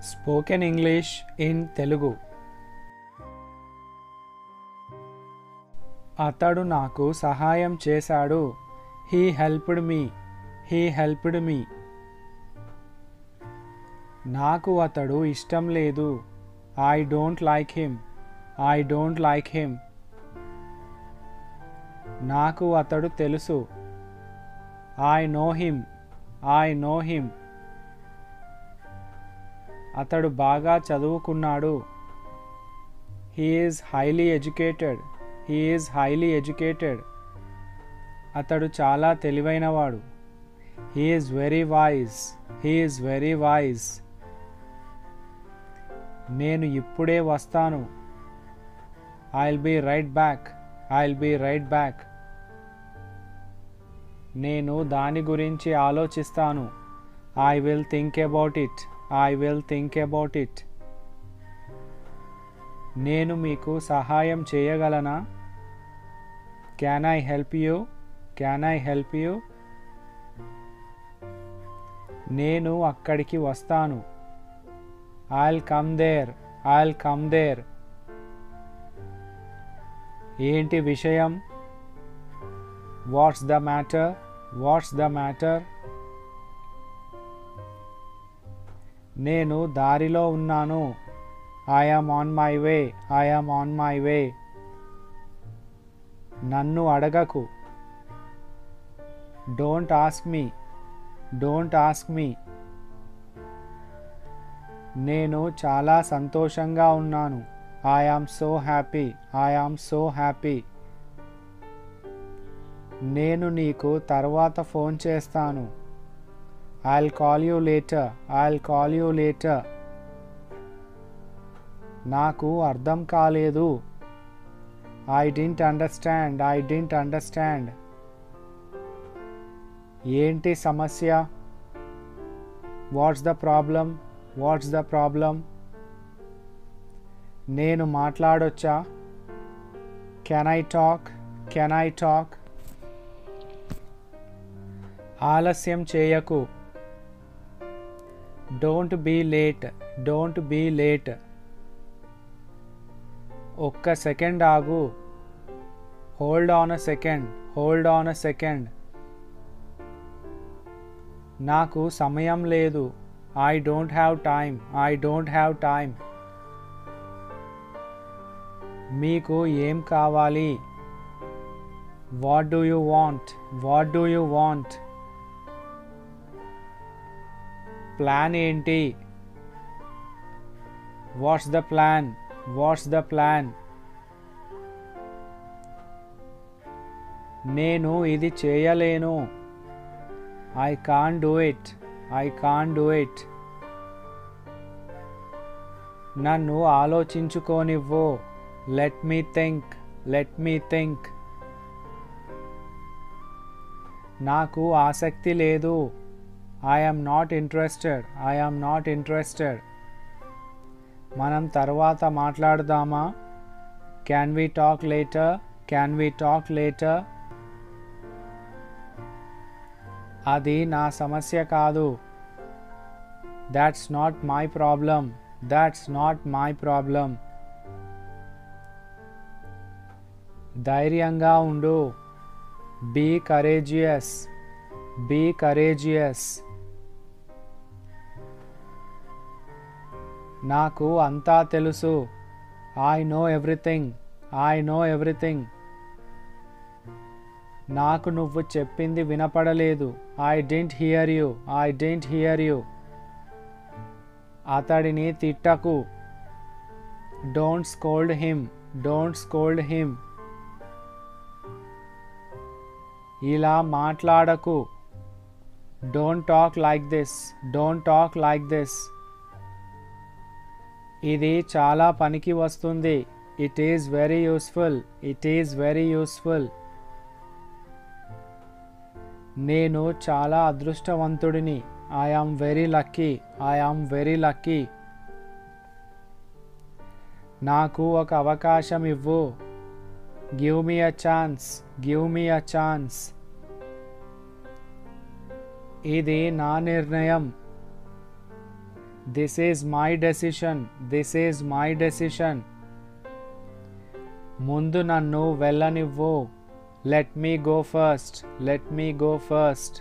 Spoken English in Telugu. అతడు నాకు సహాయం చేశాడు. He helped me. He helped me. నాకు అతడు ఇష్టం లేదు. I don't like him. I don't like him. నాకు అతడు తెలుసు. I know him. I know him. అతడు బాగా చదువుకున్నాడు. He is highly educated. He is highly educated. అతడు చాలా తెలివైనవాడు. He is very wise. He is very wise. నేను ఇప్పుడే వస్తాను. I'll be right back. I'll be right back. నేను దాని గురించి ఆలోచిస్తాను. I will think about it. I will think about it. నేను మీకు సహాయం చేయగలనా? Can I help you? Can I help you? నేను అక్కడికి వస్తాను. I'll come there. I'll come there. ఏంటి విషయం? What's the matter? What's the matter? నేను దారిలో ఉన్నాను. I am on my way. I am on my way. నన్ను అడగకు. Don't ask me. Don't ask me. నేను చాలా సంతోషంగా ఉన్నాను. I am so happy. I am so happy. నేను నీకు తర్వాత ఫోన్ చేస్తాను. I'll call you later. I'll call you later. నాకు అర్థం కాలేదు. I didn't understand. I didn't understand. ఏంటి సమస్య? What's the problem? What's the problem? నేను మాట్లాడొచ్చా? Can I talk? Can I talk? ఆలస్యం చేయకు. Don't be late. Don't be late. ఒక్క సెకండ్ ఆగు. Hold on a second. Hold on a second. నాకు సమయం లేదు. I don't have time. I don't have time. మీకు ఏం కావాలి? What do you want? What do you want? Plan ఏంటి? What's the plan? What's the plan? నేను ఇది చేయలేను. I can't do it. I can't do it. నన్ను ఆలోచించుకోనివ్వు. Let me think. Let me think. నాకు ఆసక్తి లేదు. I am not interested. I am not interested. మనం తర్వాత మాట్లాడదామా? Can we talk later? Can we talk later? అది నా సమస్య కాదు. That's not my problem. That's not my problem. ధైర్యంగా ఉండు. Be courageous. Be courageous. నాకు అంతా తెలుసు. I know everything. I know everything. నాకు నువ్వు చెప్పింది వినపడలేదు. I didn't hear you. I didn't hear you. అతడిని తిట్టకు. Don't scold him. Don't scold him. ఇలా మాట్లాడకు. Don't talk like this. Don't talk like this. ఇది చాలా పనికి వస్తుంది. It is very useful. It is very useful. నేను చాలా అదృష్టవంతుడిని. I am very lucky. I am very lucky. నాకు ఒక అవకాశం ఇవ్వు. Give me a chance. Give me a chance. ఇది నా నిర్ణయం. This is my decision, this is my decision. ముందు నన్ను వెళ్ళనివ్వు, let me go first, let me go first.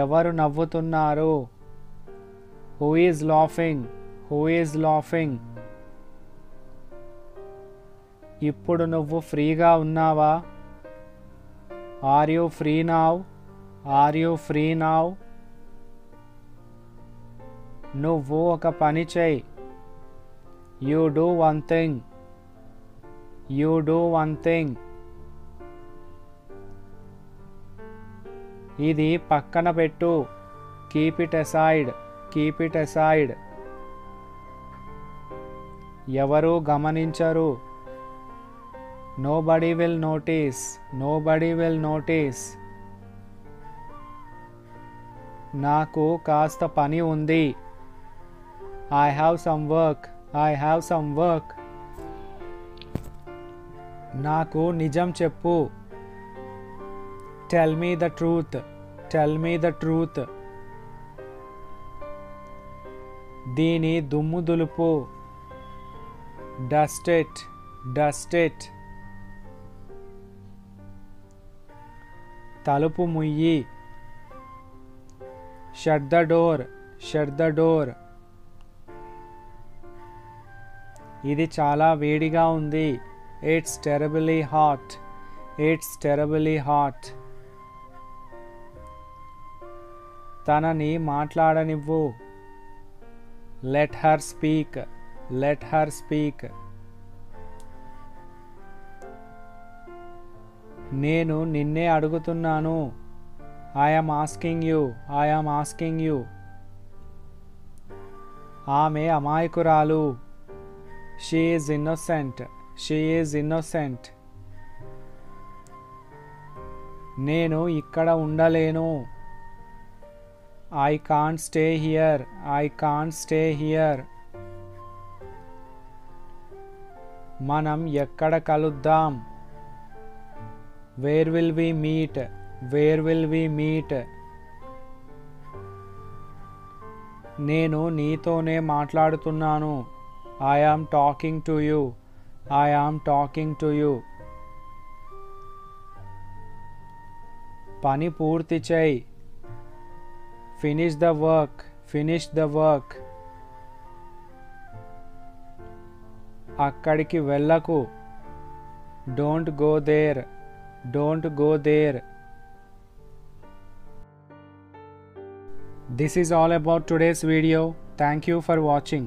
ఎవరు నవ్వుతున్నారు? Who is laughing, who is laughing. ఇప్పుడు నువ్వు ఫ్రీగా ఉన్నావా? Are you free now, are you free now. నువ్వు ఒక పని చెయ్యి, you do one thing, you do one thing. ఇది పక్కన పెట్టు, keep it aside, keep it aside. ఎవరు గమనించరు, nobody will notice, nobody will notice. నాకు కాస్త పని ఉంది, I have some work, I have some work. నాకు నిజం చెప్పు, tell me the truth, tell me the truth. దీని దుమ్ము దులుపు, డస్ట్ ఇట్, డస్ట్ ఇట్. తలుపు ముయ్యి, shut the door, shut the door. ఇది చాలా వేడిగా ఉంది, it's terribly hot, it's terribly hot. తనని మాట్లాడనివ్వు, let her speak, let her speak. నేను నిన్నే అడుగుతున్నాను, I am asking you, I am asking you. ఆమె అమాయకురాలు, she is innocent, she is innocent. నేను ఇక్కడ ఉండలేను, I can't stay here, I can't stay here. మనం ఎక్కడ కలుద్దాం, where will we meet, where will we meet. నేను నీతోనే మాట్లాడుతున్నాను, I am talking to you, I am talking to you. పని పూర్తి చేయి, finish the work, finish the work. అక్కడికి వెళ్ళకు, don't go there, don't go there. This is all about today's video. Thank you for watching.